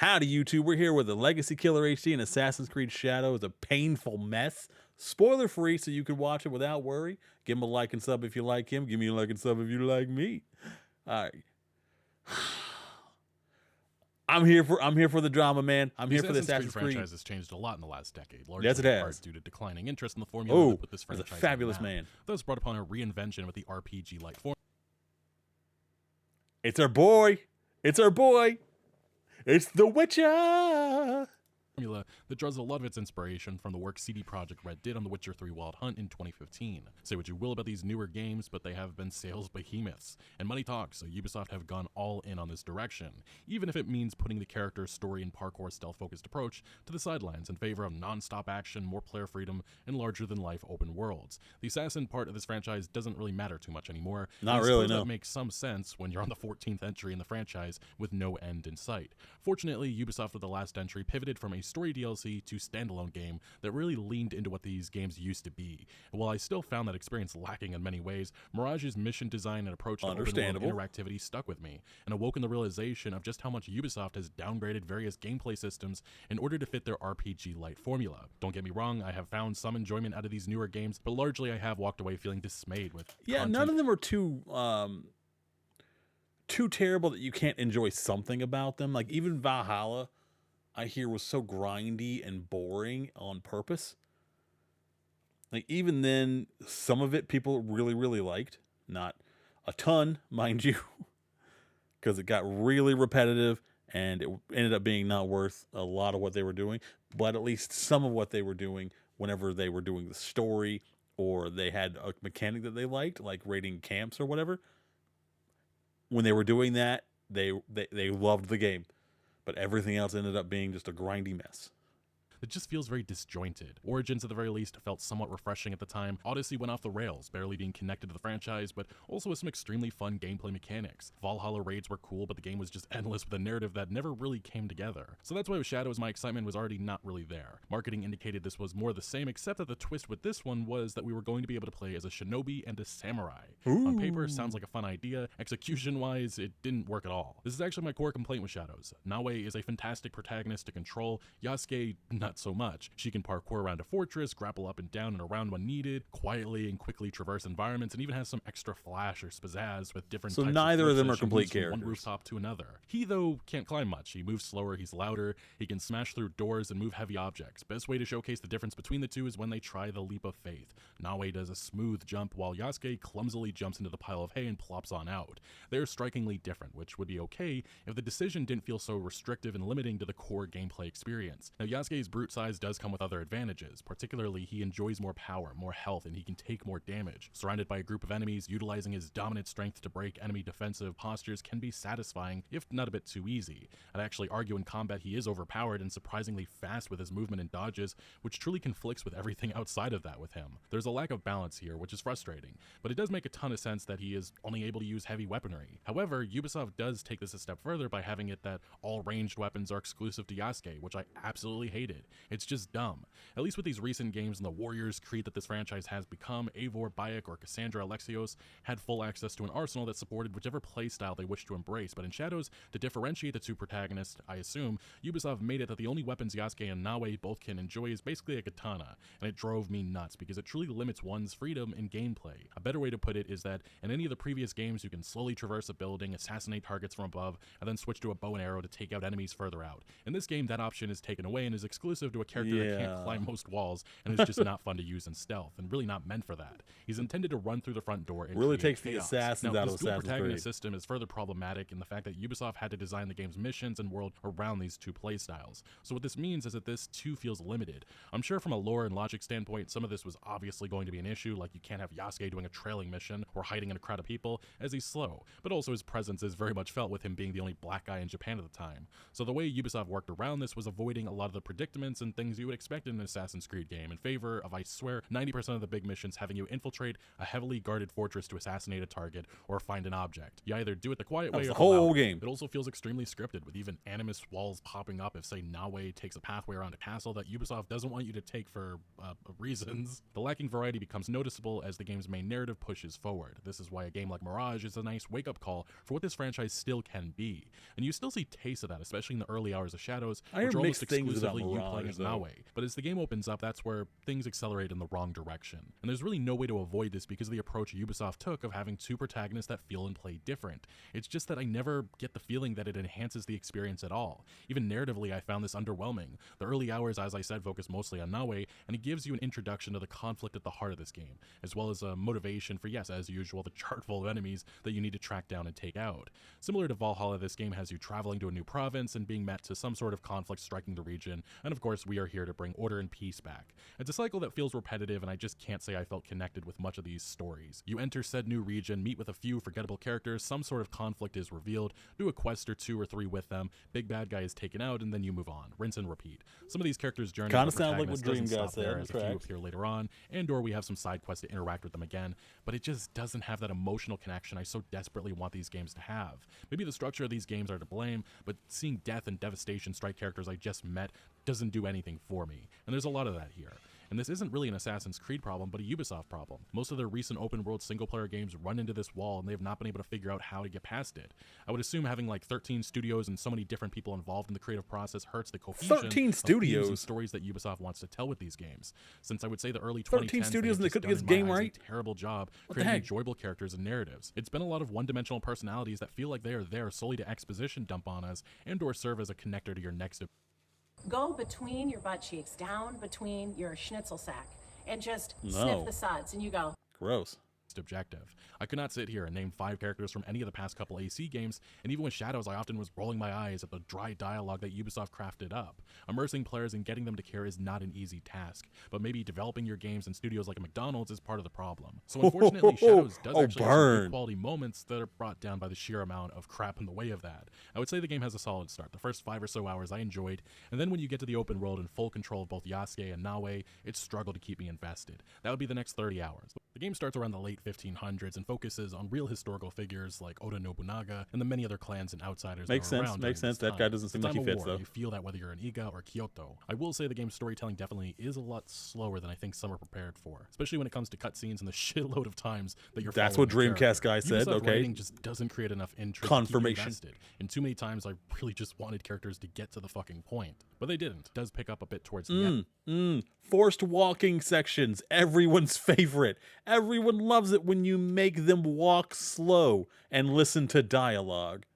Howdy, YouTube. We're here with the Legacy Killer HD and Assassin's Creed Shadows, a painful mess. Spoiler free, so you can watch it without worry. Give him a like and sub if you like him. Give me a like and sub if you like me. All right. I'm here for the drama, man. I'm here for the Assassin's Creed franchise has changed a lot in the last decade, largely Yes, it in has. part due to declining interest in the formula that put this there's a franchise fabulous on the map. man. Thus brought upon a reinvention with the RPG-like It's our boy. It's our boy. It's The Witcher. formula that draws a lot of its inspiration from the work CD Projekt Red did on The Witcher 3 Wild Hunt in 2015. Say what you will about these newer games, but they have been sales behemoths, and money talks, so Ubisoft have gone all in on this direction, even if it means putting the character's story and parkour stealth-focused approach to the sidelines in favor of non-stop action, more player freedom, and larger-than-life open worlds. The assassin part of this franchise doesn't really matter too much anymore. Not and I really, suppose no. That makes some sense when you're on the 14th entry in the franchise with no end in sight. Fortunately, Ubisoft with the last entry pivoted from a story DLC to standalone game that really leaned into what these games used to be. And while I still found that experience lacking in many ways, Mirage's mission design and approach to open world interactivity stuck with me, and awoke in the realization of just how much Ubisoft has downgraded various gameplay systems in order to fit their RPG-light formula. Don't get me wrong, I have found some enjoyment out of these newer games, but largely I have walked away feeling dismayed with content. None of them are too terrible that you can't enjoy something about them. Like even Valhalla, I hear was so grindy and boring on purpose. Like even then, some of it people really, really liked. Not a ton, mind you, because it got really repetitive and it ended up being not worth a lot of what they were doing. But at least some of what they were doing whenever they were doing the story or they had a mechanic that they liked, like raiding camps or whatever. When they were doing that, they loved the game. But everything else ended up being just a grindy mess. It just feels very disjointed. Origins, at the very least, felt somewhat refreshing at the time. Odyssey went off the rails, barely being connected to the franchise, but also with some extremely fun gameplay mechanics. Valhalla raids were cool, but the game was just endless with a narrative that never really came together. So that's why with Shadows, my excitement was already not really there. Marketing indicated this was more the same, except that the twist with this one was that we were going to be able to play as a shinobi and a samurai. On paper, sounds like a fun idea. Execution-wise, it didn't work at all. This is actually my core complaint with Shadows. Naoe is a fantastic protagonist to control. Yasuke, not so much. She can parkour around a fortress, grapple up and down and around when needed, quietly and quickly traverse environments, and even has some extra flash or pizzazz with different types neither of them are she complete moves from characters. one rooftop to another. He, though, can't climb much. He moves slower, he's louder, he can smash through doors and move heavy objects. Best way to showcase the difference between the two is when they try the leap of faith. Naoe does a smooth jump, while Yasuke clumsily jumps into the pile of hay and plops on out. They're strikingly different, which would be okay if the decision didn't feel so restrictive and limiting to the core gameplay experience. Now, Yasuke's brute size does come with other advantages. Particularly, he enjoys more power, more health, and he can take more damage. Surrounded by a group of enemies, utilizing his dominant strength to break enemy defensive postures can be satisfying, if not a bit too easy. I'd actually argue in combat he is overpowered and surprisingly fast with his movement and dodges, which truly conflicts with everything outside of that with him. There's a lack of balance here, which is frustrating, but it does make a ton of sense that he is only able to use heavy weaponry. However, Ubisoft does take this a step further by having it that all ranged weapons are exclusive to Yasuke, which I absolutely hated. It's just dumb. At least with these recent games and the Warriors Creed that this franchise has become, Eivor, Bayek, or Cassandra Alexios had full access to an arsenal that supported whichever playstyle they wished to embrace, but in Shadows, to differentiate the two protagonists, I assume, Ubisoft made it that the only weapons Yasuke and Naoe both can enjoy is basically a katana, and it drove me nuts because it truly limits one's freedom in gameplay. A better way to put it is that in any of the previous games, you can slowly traverse a building, assassinate targets from above, and then switch to a bow and arrow to take out enemies further out. In this game, that option is taken away and is exclusive to a character that can't climb most walls, and is just not fun to use in stealth, and really not meant for that. He's intended to run through the front door and Really create takes the chaos. assassins Now, out of this dual Assassin's protagonist Creed. system is further problematic in the fact that Ubisoft had to design the game's missions and world around these two playstyles. So what this means is that this too feels limited. I'm sure from a lore and logic standpoint, some of this was obviously going to be an issue, like you can't have Yasuke doing a trailing mission or hiding in a crowd of people, as he's slow, but also his presence is very much felt with him being the only black guy in Japan at the time. So the way Ubisoft worked around this was avoiding a lot of the predicaments achievements and things you would expect in an Assassin's Creed game in favor of, I swear, 90% of the big missions having you infiltrate a heavily guarded fortress to assassinate a target or find an object. You either do it the quiet way or the the whole loud way. game. It also feels extremely scripted, with even animus walls popping up if, say, Nawe takes a pathway around a castle that Ubisoft doesn't want you to take for reasons. The lacking variety becomes noticeable as the game's main narrative pushes forward. This is why a game like Mirage is a nice wake-up call for what this franchise still can be. And you still see tastes of that, especially in the early hours of Shadows, I hear which are almost mixed things about exclusively you playing Mirage, as though. Nawe. But as the game opens up, that's where things accelerate in the wrong direction. And there's really no way to avoid this because of the approach Ubisoft took of having two protagonists that feel and play different. It's just that I never get the feeling that it enhances the experience at all. Even narratively, I found this underwhelming. The early hours, as I said, focus mostly on Nawe, and it gives you an introduction to the conflict at the heart of this game, as well as a motivation for, yes, as usual, the chart full of enemies that you need to track down and take out. Similar to Valhalla, this game has you traveling to a new province and being met to some sort of conflict striking the region, and of course we are here to bring order and peace back. It's a cycle that feels repetitive, and I just can't say I felt connected with much of these stories. You enter said new region, meet with a few forgettable characters, some sort of conflict is revealed, do a quest or 2 or 3 with them, big bad guy is taken out, and then you move on. Rinse and repeat. Some of these characters' journey Kinda with the sounds like what protagonist doesn't Dream Guy stop there, said, as a few correct. appear later on, and or we have some side quests to interact with them again, but it just doesn't have that emotional connection I so desperately want these games to have. Maybe the structure of these games are to blame, but seeing death and devastation strike characters I just met doesn't do anything for me, and there's a lot of that here. And this isn't really an Assassin's Creed problem, but a Ubisoft problem. Most of their recent open-world single-player games run into this wall, and they have not been able to figure out how to get past it. I would assume having like 13 studios and so many different people involved in the creative process hurts the cohesion 13 of themes studios? and stories that Ubisoft wants to tell with these games. Since I would say the early 2010s, 13 studios and they couldn't get this game right? A terrible job What the creating heck? enjoyable characters and narratives. It's been a lot of one-dimensional personalities that feel like they are there solely to exposition dump on us and or serve as a connector to your next Go between your butt cheeks, down between your schnitzel sack, and just No. sniff the suds, and you go, Gross. objective. I could not sit here and name 5 characters from any of the past couple AC games, and even with Shadows I often was rolling my eyes at the dry dialogue that Ubisoft crafted up. Immersing players and getting them to care is not an easy task, but maybe developing your games in studios like a McDonald's is part of the problem. So unfortunately, Shadows does Oh, actually have some burn. good quality moments that are brought down by the sheer amount of crap in the way of that. I would say the game has a solid start. The first 5 or so hours I enjoyed, and then when you get to the open world in full control of both Yasuke and Nawe, it struggled to keep me invested. That would be the next 30 hours. The game starts around the late 1500s and focuses on real historical figures like Oda Nobunaga and the many other clans and outsiders Makes that were sense, around makes during sense. this That guy time. doesn't It's seem a like he time of fits, war. though. You feel that whether you're in Iga or Kyoto. I will say the game's storytelling definitely is a lot slower than I think some are prepared for, especially when it comes to cutscenes and the shitload of times that you're That's following what the character. Dreamcast guy said, Ubisoft okay. writing just doesn't create enough interest Confirmation. to keep you invested. And too many times I really just wanted characters to get to the fucking point, but they didn't. It does pick up a bit towards the end. Forced walking sections, everyone's favorite. Everyone loves it when you make them walk slow and listen to dialogue.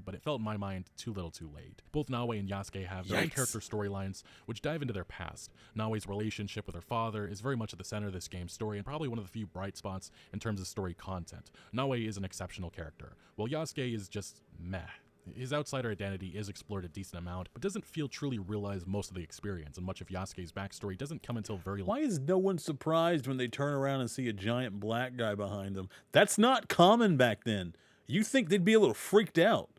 But it felt in my mind too little too late. Both Nawe and Yasuke have their own Yikes. character storylines which dive into their past. Nawe's relationship with her father is very much at the center of this game's story and probably one of the few bright spots in terms of story content. Nawe is an exceptional character, while Yasuke is just meh. His outsider identity is explored a decent amount, but doesn't feel truly realize most of the experience, and much of Yasuke's backstory doesn't come until very late. Why is no one surprised when they turn around and see a giant black guy behind them? That's not common back then. You think they'd be a little freaked out.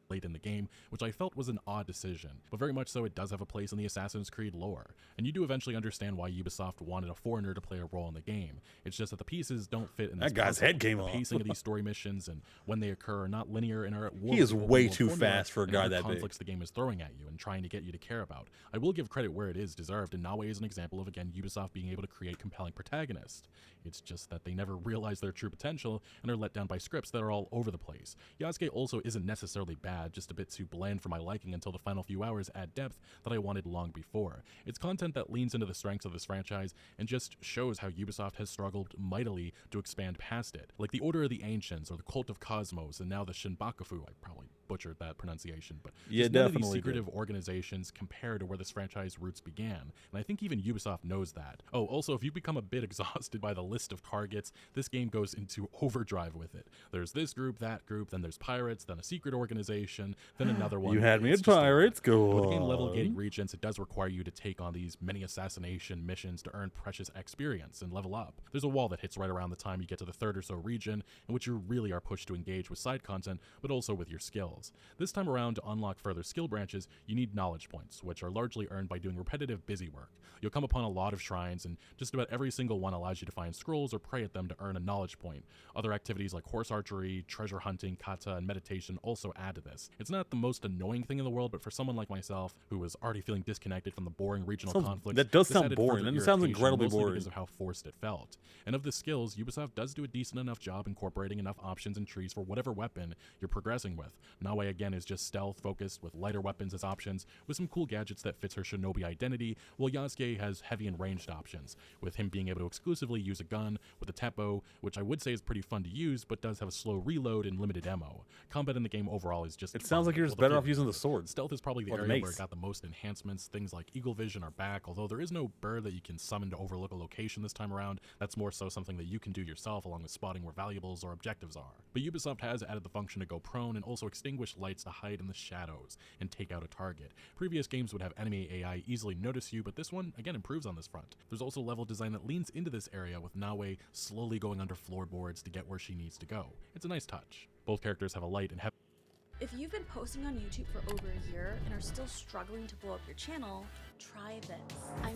Late in the game, which I felt was an odd decision, but very much so it does have a place in the Assassin's Creed lore, and you do eventually understand why Ubisoft wanted a foreigner to play a role in the game. It's just that the pieces don't fit in this That guy's puzzle. head came the off. pacing of these story missions and when they occur are not linear and are at war He with is the open way world too formula fast for a and guy other that big. conflicts the game is throwing at you and trying to get you to care about. I will give credit where it is deserved, and Nawe is an example of, again, Ubisoft being able to create compelling protagonists. It's just that they never realize their true potential and are let down by scripts that are all over the place. Yasuke also isn't necessarily bad, just a bit too bland for my liking until the final few hours add depth that I wanted long before. It's content that leans into the strengths of this franchise and just shows how Ubisoft has struggled mightily to expand past it. Like the Order of the Ancients or the Cult of Cosmos and now the Shinbakufu. I probably butchered that pronunciation, but Yeah, just none of these definitely did. secretive organizations compare to where this franchise roots began, and I think even Ubisoft knows that. Oh, also, if you become a bit exhausted by the list of targets, this game goes into overdrive with it. There's this group, that group, then there's pirates, then a secret organization, then another one. You had me It's at just a lot. pirates, go With the game level on. gating regions, it does require you to take on these many assassination missions to earn precious experience and level up. There's a wall that hits right around the time you get to the third or so region, in which you really are pushed to engage with side content, but also with your skills. skills. This time around, to unlock further skill branches, you need knowledge points, which are largely earned by doing repetitive busy work. You'll come upon a lot of shrines, and just about every single one allows you to find scrolls or pray at them to earn a knowledge point. Other activities like horse archery, treasure hunting, kata, and meditation also add to this. It's not the most annoying thing in the world, but for someone like myself, who was already feeling disconnected from the boring regional conflicts, that does this sound added boring, further and it sounds irritation, incredibly mostly boring. because of how forced it felt. And of the skills, Ubisoft does do a decent enough job incorporating enough options and trees for whatever weapon you're progressing with. Nawe again is just stealth focused with lighter weapons as options, with some cool gadgets that fits her shinobi identity, while Yasuke has heavy and ranged options, with him being able to exclusively use a gun with a Teppo, which I would say is pretty fun to use, but does have a slow reload and limited ammo. Combat in the game overall is just It fun, sounds like you're just although better off few- using the sword. Stealth is probably the Or the area where mace. it got the most enhancements. Things like Eagle Vision are back, although there is no bird that you can summon to overlook a location this time around. That's more so something that you can do yourself, along with spotting where valuables or objectives are. But Ubisoft has added the function to go prone and also extinguish lights to hide in the shadows and take out a target. Previous games would have enemy AI easily notice you, but this one, again, improves on this front. There's also level design that leans into this area, with Nawe slowly going under floorboards to get where she needs to go. It's a nice touch. Both characters have a light and heavy If you've been posting on YouTube for over a year and are still struggling to blow up your channel, try this.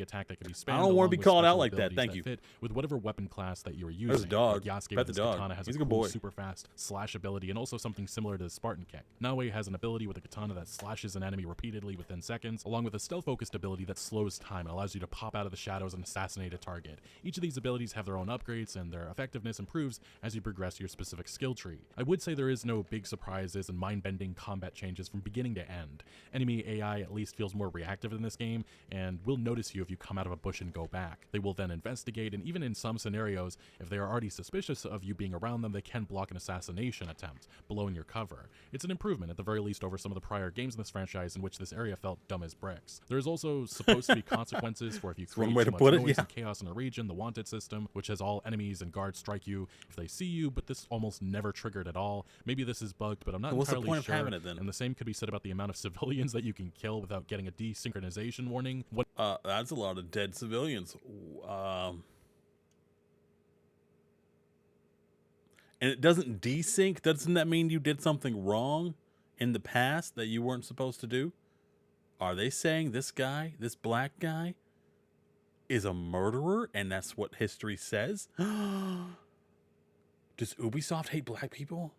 attack that can be spammed. I don't wanna along be with called out special like that, abilities thank you. Fit with whatever weapon class that you are using. There's a dog. Like Yasuke Pet with the his dog. katana has He's a a good cool, boy. super fast slash ability, and also something similar to the Spartan kick. Nawe has an ability with a katana that slashes an enemy repeatedly within seconds, along with a stealth-focused ability that slows time and allows you to pop out of the shadows and assassinate a target. Each of these abilities have their own upgrades, and their effectiveness improves as you progress your specific skill tree. I would say there is no big surprises and mind-bending combat changes from beginning to end. Enemy AI at least feels more reactive in this game, and will notice you if you come out of a bush and go back. They will then investigate, and even in some scenarios, if they are already suspicious of you being around them, they can block an assassination attempt, blowing your cover. It's an improvement, at the very least, over some of the prior games in this franchise in which this area felt dumb as bricks. There is also supposed to be consequences for if you create one way too to much put it, noise yeah. and chaos in a region. The wanted system, which has all enemies and guards strike you if they see you, but this almost never triggered at all. Maybe this is bugged, but I'm not What's the entirely point of sure. having it then? And the same could be said about the amount of civilians that you can kill without getting a desynchronization warning. What That's a lot of dead civilians. And it doesn't desync. Doesn't that mean you did something wrong in the past that you weren't supposed to do? Are they saying this guy, this black guy, is a murderer, and that's what history says? Does Ubisoft hate black people?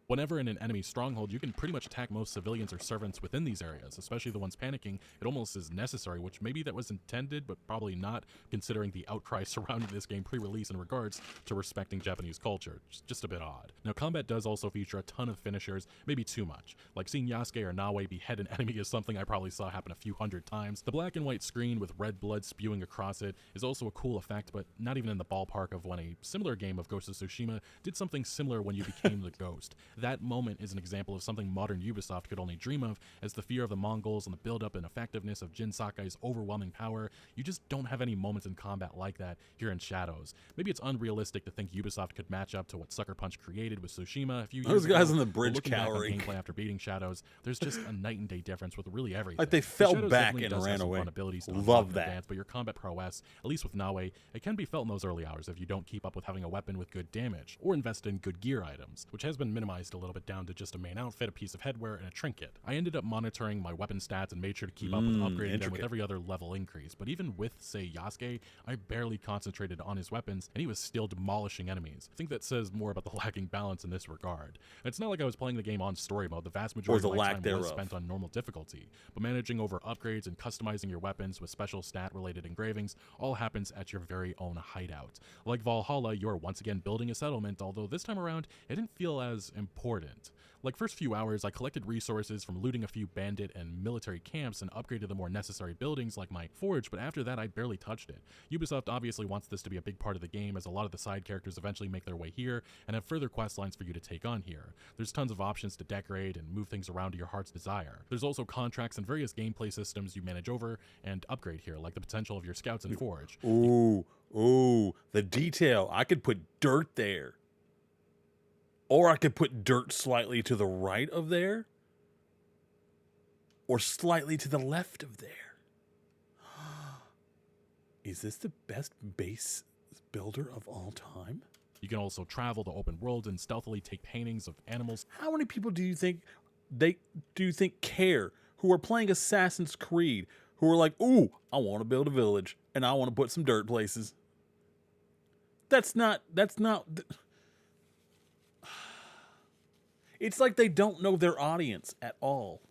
Whenever in an enemy stronghold, you can pretty much attack most civilians or servants within these areas, especially the ones panicking. It almost is necessary, which maybe that was intended, but probably not, considering the outcry surrounding this game pre-release in regards to respecting Japanese culture. Just a bit odd. Now, combat does also feature a ton of finishers, maybe too much. Like seeing Yasuke or Nawe behead an enemy is something I probably saw happen a few hundred times. The black and white screen with red blood spewing across it is also a cool effect, but not even in the ballpark of when a similar game of Ghost of Tsushima did something similar when you became the Ghost. That moment is an example of something modern Ubisoft could only dream of, as the fear of the Mongols and the build-up and effectiveness of Jin Sakai's overwhelming power. You just don't have any moments in combat like that here in Shadows. Maybe it's unrealistic to think Ubisoft could match up to what Sucker Punch created with Tsushima a few years Those ago. guys on the But bridge looking back on cowering. gameplay after beating Shadows, there's just a night and day difference with really everything. Like they The fell Shadows back definitely and does have ran some away. fun abilities to Love unlock in that. advance, but your combat prowess, at least with Nawe, it can be felt in those early hours if you don't keep up with having a weapon with good damage, or invest in good gear items, which has been minimized a little bit down to just a main outfit, a piece of headwear, and a trinket. I ended up monitoring my weapon stats and made sure to keep up with upgrading them with intricate. every other level increase, but even with, say, Yasuke, I barely concentrated on his weapons, and he was still demolishing enemies. I think that says more about the lacking balance in this regard. It's not like I was playing the game on story mode. The vast majority the of my lack time thereof. was spent on normal difficulty, but managing over upgrades and customizing your weapons with special stat-related engravings all happens at your very own hideout. Like Valhalla, you're once again building a settlement, although this time around, it didn't feel as important. Like first few hours, I collected resources from looting a few bandit and military camps and upgraded the more necessary buildings like my forge, but after that I barely touched it. Ubisoft obviously wants this to be a big part of the game, as a lot of the side characters eventually make their way here and have further quest lines for you to take on here. There's tons of options to decorate and move things around to your heart's desire. There's also contracts and various gameplay systems you manage over and upgrade here, like the potential of your scouts and forge. Ooh, the detail. I could put dirt there. Or I could put dirt slightly to the right of there. Or slightly to the left of there. Is this the best base builder of all time? You can also travel the open world and stealthily take paintings of animals. How many people do you think care who are playing Assassin's Creed who are like, ooh, I want to build a village and I want to put some dirt places? That's not. It's like they don't know their audience at all.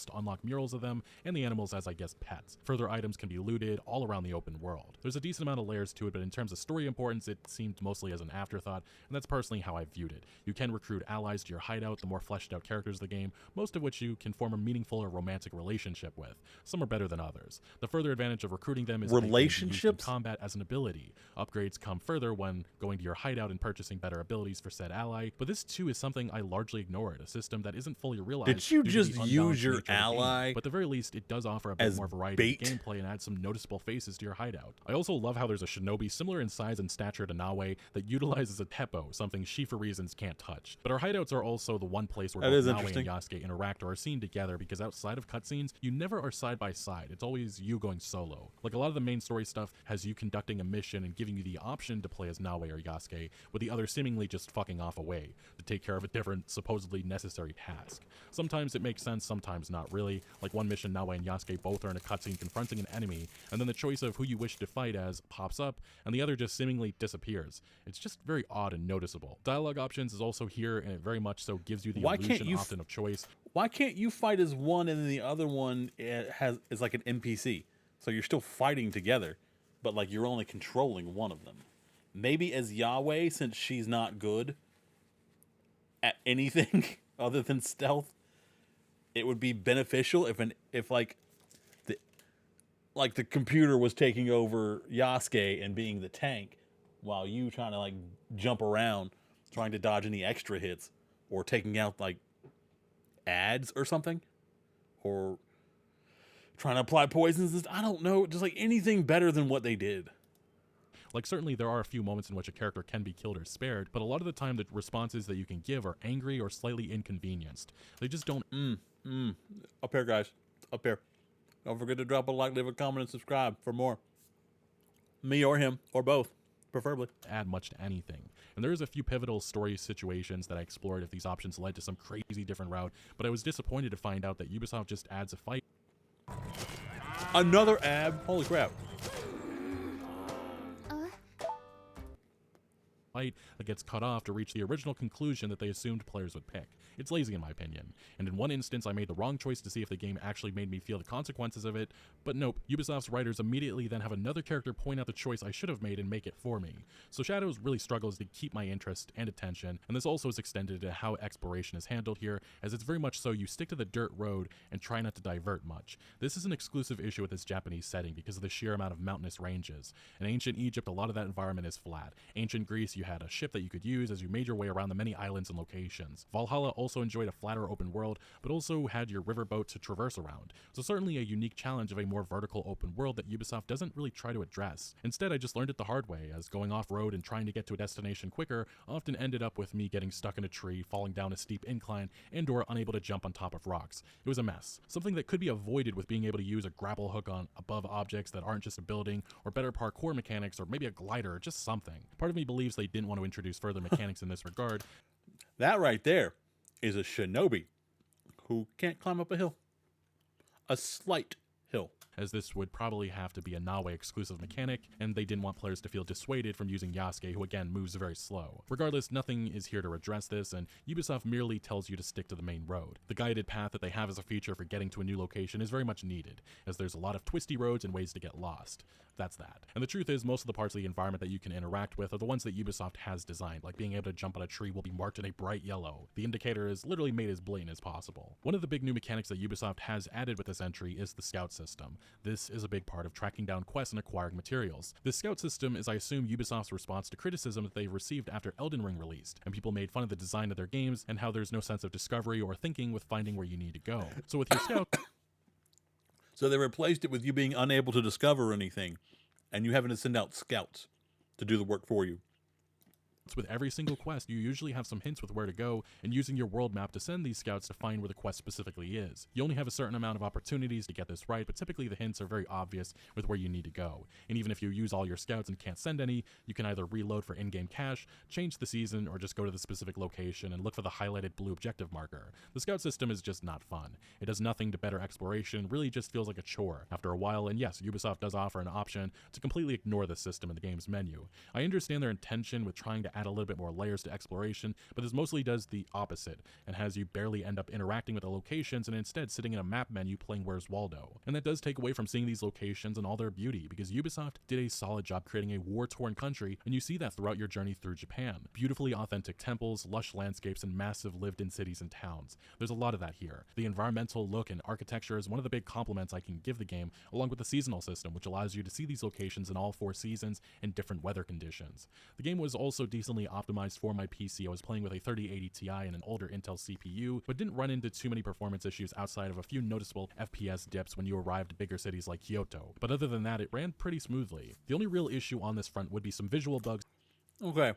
To unlock murals of them and the animals as, I guess, pets. Further items can be looted all around the open world. There's a decent amount of layers to it, but in terms of story importance, it seemed mostly as an afterthought, and that's personally how I viewed it. You can recruit allies to your hideout, the more fleshed out characters of the game, most of which you can form a meaningful or romantic relationship with. Some are better than others. The further advantage of recruiting them is that they can be used in Relationships? combat as an ability. Upgrades come further when going to your hideout and purchasing better abilities for said ally, but this too is something I largely ignored, a system that isn't fully realized. Did you due to just the use unbalanced your nature of the game. ally But at the very least, it does offer a bit as more variety bait? in gameplay and add some noticeable faces to your hideout. I also love how there's a shinobi similar in size and stature to Nawe that utilizes a teppo, something she for reasons can't touch. But our hideouts are also the one place where That both is Nawe and interesting. Yasuke interact or are seen together, because outside of cutscenes, you never are side by side. It's always you going solo. Like a lot of the main story stuff has you conducting a mission and giving you the option to play as Nawe or Yasuke, with the other seemingly just fucking off away to take care of a different, supposedly necessary task. Sometimes it makes sense, sometimes not really. Like one mission, Nawe and Yasuke both are in a cutscene confronting an enemy, and then the choice of who you wish to fight as pops up, and the other just seemingly disappears. It's just very odd and noticeable. Dialogue options is also here, and it very much so gives you the Why can't illusion you often of choice. Why can't you fight as one and then the other one is like an NPC? So you're still fighting together, but like you're only controlling one of them. Maybe as Yahweh, since she's not good at anything other than stealth, it would be beneficial if the computer was taking over Yasuke and being the tank, while you trying to like jump around, trying to dodge any extra hits, or taking out like ads or something, or trying to apply poisons. I don't know, just like anything better than what they did. Like, certainly there are a few moments in which a character can be killed or spared, but a lot of the time the responses that you can give are angry or slightly inconvenienced. They just don't Up here, guys. Up here. Don't forget to drop a like, leave a comment, and subscribe for more. Me or him, or both, preferably. add much to anything. And there's a few pivotal story situations that I explored if these options led to some crazy different route, but I was disappointed to find out that Ubisoft just adds a fight Another ab. Holy crap. that gets cut off to reach the original conclusion that they assumed players would pick. It's lazy in my opinion, and in one instance I made the wrong choice to see if the game actually made me feel the consequences of it, but nope, Ubisoft's writers immediately then have another character point out the choice I should have made and make it for me. So Shadows really struggles to keep my interest and attention, and this also is extended to how exploration is handled here, as it's very much so you stick to the dirt road and try not to divert much. This is an exclusive issue with this Japanese setting because of the sheer amount of mountainous ranges. In ancient Egypt, a lot of that environment is flat. Ancient Greece, you had a ship that you could use as you made your way around the many islands and locations. Valhalla also enjoyed a flatter open world, but also had your riverboat to traverse around. So certainly a unique challenge of a more vertical open world that Ubisoft doesn't really try to address. Instead, I just learned it the hard way, as going off-road and trying to get to a destination quicker often ended up with me getting stuck in a tree, falling down a steep incline, and or unable to jump on top of rocks. It was a mess. Something that could be avoided with being able to use a grapple hook on above objects that aren't just a building, or better parkour mechanics, or maybe a glider, or just something. Part of me believes they didn't want to introduce further mechanics in this regard. That right there is a shinobi who can't climb up a hill. A slight hill. As this would probably have to be a Nawe exclusive mechanic, and they didn't want players to feel dissuaded from using Yasuke, who again moves very slow. Regardless, nothing is here to address this, and Ubisoft merely tells you to stick to the main road. The guided path that they have as a feature for getting to a new location is very much needed, as there's a lot of twisty roads and ways to get lost. That's that. And the truth is, most of the parts of the environment that you can interact with are the ones that Ubisoft has designed, like being able to jump on a tree will be marked in a bright yellow. The indicator is literally made as blatant as possible. One of the big new mechanics that Ubisoft has added with this entry is the scout system. This is a big part of tracking down quests and acquiring materials. This scout system is, I assume, Ubisoft's response to criticism that they received after Elden Ring released, and people made fun of the design of their games and how there's no sense of discovery or thinking with finding where you need to go. So with your scout, So they replaced it with you being unable to discover anything, and you having to send out scouts to do the work for you. With every single quest, you usually have some hints with where to go, and using your world map to send these scouts to find where the quest specifically is. You only have a certain amount of opportunities to get this right, but typically the hints are very obvious with where you need to go. And even if you use all your scouts and can't send any, you can either reload for in-game cash, change the season, or just go to the specific location and look for the highlighted blue objective marker. The scout system is just not fun. It does nothing to better exploration, really just feels like a chore after a while, and yes, Ubisoft does offer an option to completely ignore the system in the game's menu. I understand their intention with trying to add a little bit more layers to exploration, but this mostly does the opposite and has you barely end up interacting with the locations and instead sitting in a map menu playing Where's Waldo. And that does take away from seeing these locations and all their beauty, because Ubisoft did a solid job creating a war-torn country, and you see that throughout your journey through Japan. Beautifully authentic temples, lush landscapes, and massive lived-in cities and towns. There's a lot of that here. The environmental look and architecture is one of the big compliments I can give the game, along with the seasonal system, which allows you to see these locations in all 4 seasons in different weather conditions. The game was also decently optimized for my PC. I was playing with a 3080 Ti and an older Intel CPU, but didn't run into too many performance issues outside of a few noticeable FPS dips when you arrived at bigger cities like Kyoto. But other than that, it ran pretty smoothly. The only real issue on this front would be some visual bugs. Okay,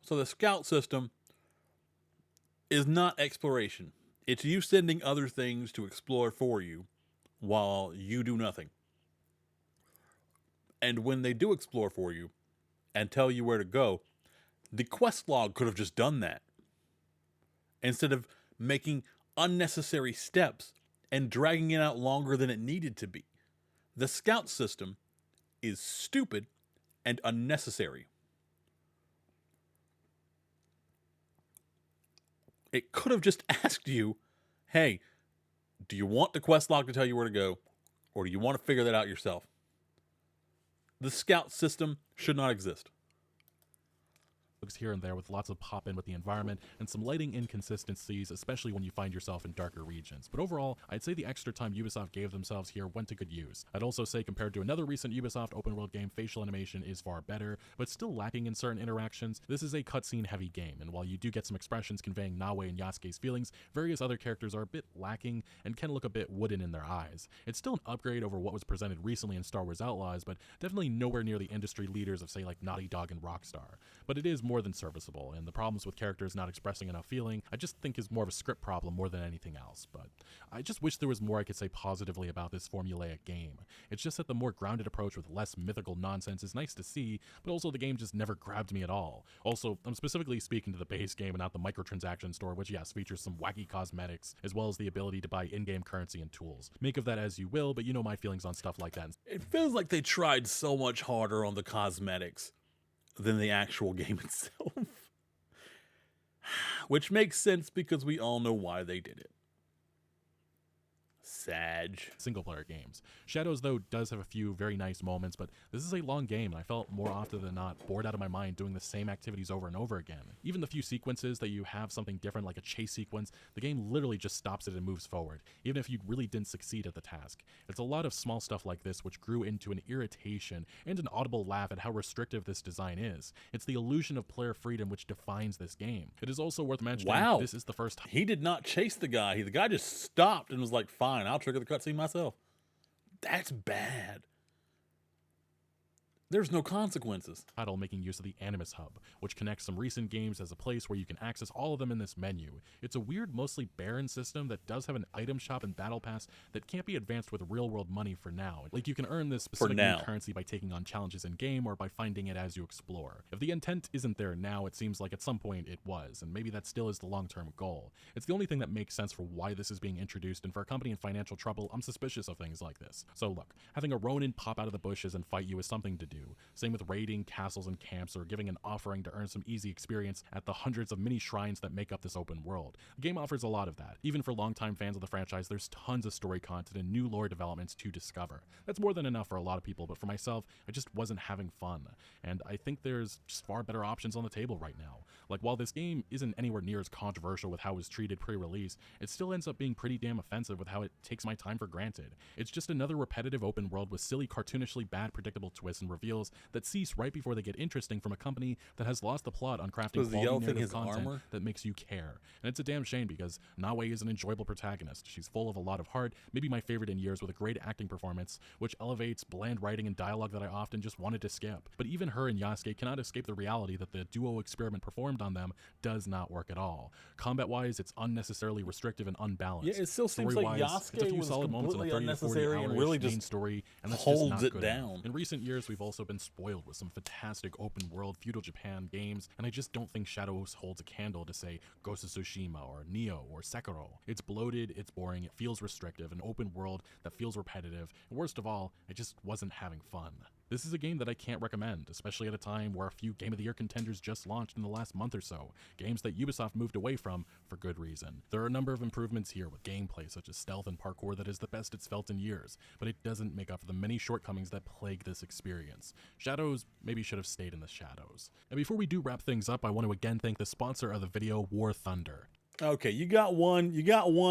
so the scout system is not exploration. It's you sending other things to explore for you while you do nothing. And when they do explore for you and tell you where to go, the quest log could have just done that. Instead of making unnecessary steps and dragging it out longer than it needed to be. The scout system is stupid and unnecessary. It could have just asked you, hey, do you want the quest log to tell you where to go, or do you want to figure that out yourself? The scout system should not exist. Here and there with lots of pop in with the environment and some lighting inconsistencies, especially when you find yourself in darker regions. But overall, I'd say the extra time Ubisoft gave themselves here went to good use. I'd also say compared to another recent Ubisoft open world game, facial animation is far better, but still lacking in certain interactions. This is a cutscene heavy game, and while you do get some expressions conveying Naoe and Yasuke's feelings, various other characters are a bit lacking and can look a bit wooden in their eyes. It's still an upgrade over what was presented recently in Star Wars Outlaws, but definitely nowhere near the industry leaders of say like Naughty Dog and Rockstar. But it is more than serviceable, and the problems with characters not expressing enough feeling I just think is more of a script problem more than anything else. But I just wish there was more I could say positively about this formulaic game. It's just that the more grounded approach with less mythical nonsense is nice to see, but also the game just never grabbed me at all. Also, I'm specifically speaking to the base game and not the microtransaction store, which yes, features some wacky cosmetics, as well as the ability to buy in-game currency and tools. Make of that as you will, but you know my feelings on stuff like that. It feels like they tried so much harder on the cosmetics than the actual game itself. Which makes sense because we all know why they did it. Sag. Single player games. Shadows, though, does have a few very nice moments, but this is a long game, and I felt more often than not bored out of my mind doing the same activities over and over again. Even the few sequences that you have something different, like a chase sequence, the game literally just stops it and moves forward, even if you really didn't succeed at the task. It's a lot of small stuff like this which grew into an irritation and an audible laugh at how restrictive this design is. It's the illusion of player freedom which defines this game. It is also worth mentioning, Wow. This is the first time He did not chase the guy. The guy just stopped and was like, fine, I'll trigger the cutscene myself. That's bad. There's no consequences. title making use of the Animus Hub, which connects some recent games as a place where you can access all of them in this menu. It's a weird, mostly barren system that does have an item shop and battle pass that can't be advanced with real-world money for now. Like, you can earn this specific new currency by taking on challenges in-game or by finding it as you explore. If the intent isn't there now, it seems like at some point it was, and maybe that still is the long-term goal. It's the only thing that makes sense for why this is being introduced, and for a company in financial trouble, I'm suspicious of things like this. So look, having a Ronin pop out of the bushes and fight you is something to do. Same with raiding castles and camps, or giving an offering to earn some easy experience at the hundreds of mini shrines that make up this open world. The game offers a lot of that. Even for longtime fans of the franchise, there's tons of story content and new lore developments to discover. That's more than enough for a lot of people, but for myself, I just wasn't having fun. And I think there's just far better options on the table right now. Like, while this game isn't anywhere near as controversial with how it was treated pre-release, it still ends up being pretty damn offensive with how it takes my time for granted. It's just another repetitive open world with silly, cartoonishly bad, predictable twists and reveals feels that cease right before they get interesting from a company that has lost the plot on crafting Does the yellow quality thing narrative his content armor? that makes you care. And it's a damn shame because Nawe is an enjoyable protagonist. She's full of a lot of heart, maybe my favorite in years, with a great acting performance, which elevates bland writing and dialogue that I often just wanted to skip. But even her and Yasuke cannot escape the reality that the duo experiment performed on them does not work at all. Combat-wise, it's unnecessarily restrictive and unbalanced. Yeah, it still seems like Story-wise, it's a Yasuke few was solid moments in the completely 30 to 40 unnecessary and hour really main just story, and that's holds just not it good down. enough. In recent years, we've also been spoiled with some fantastic open world feudal Japan games, and I just don't think Shadows holds a candle to, say, Ghost of Tsushima or Nioh or Sekiro. It's bloated, it's boring, it feels restrictive, an open world that feels repetitive, and worst of all, I just wasn't having fun. This is a game that I can't recommend, especially at a time where a few Game of the Year contenders just launched in the last month or so, games that Ubisoft moved away from for good reason. There are a number of improvements here with gameplay such as stealth and parkour that is the best it's felt in years, but it doesn't make up for the many shortcomings that plague this experience. Shadows maybe should have stayed in the shadows. And before we do wrap things up, I want to again thank the sponsor of the video, War Thunder. Okay, you got one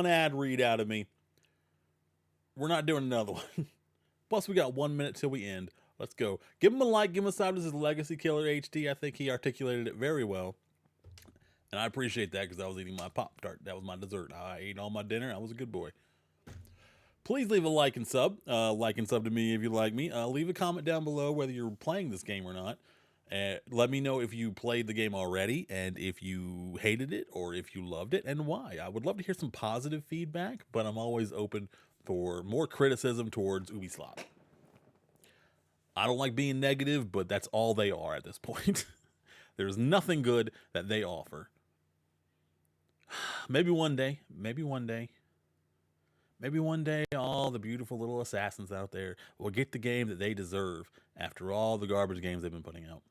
ad read out of me. We're not doing another one. Plus, we got 1 minute till we end. Let's go. Give him a like, give him a sub. This is Legacy Killer HD. I think he articulated it very well. And I appreciate that because I was eating my Pop-Tart. That was my dessert. I ate all my dinner. I was a good boy. Please leave a like and sub. Like and sub to me if you like me. Leave a comment down below whether you're playing this game or not. Let me know if you played the game already and if you hated it or if you loved it and why. I would love to hear some positive feedback, but I'm always open for more criticism towards Ubisoft. I don't like being negative, but that's all they are at this point. There's nothing good that they offer. Maybe one day, all the beautiful little assassins out there will get the game that they deserve after all the garbage games they've been putting out.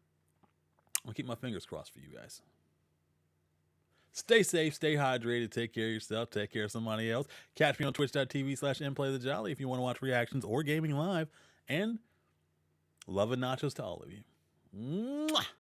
I'll keep my fingers crossed for you guys. Stay safe, stay hydrated, take care of yourself, take care of somebody else. Catch me on twitch.tv/mplaythejolly if you want to watch reactions or gaming live. And love and nachos to all of you. Mwah!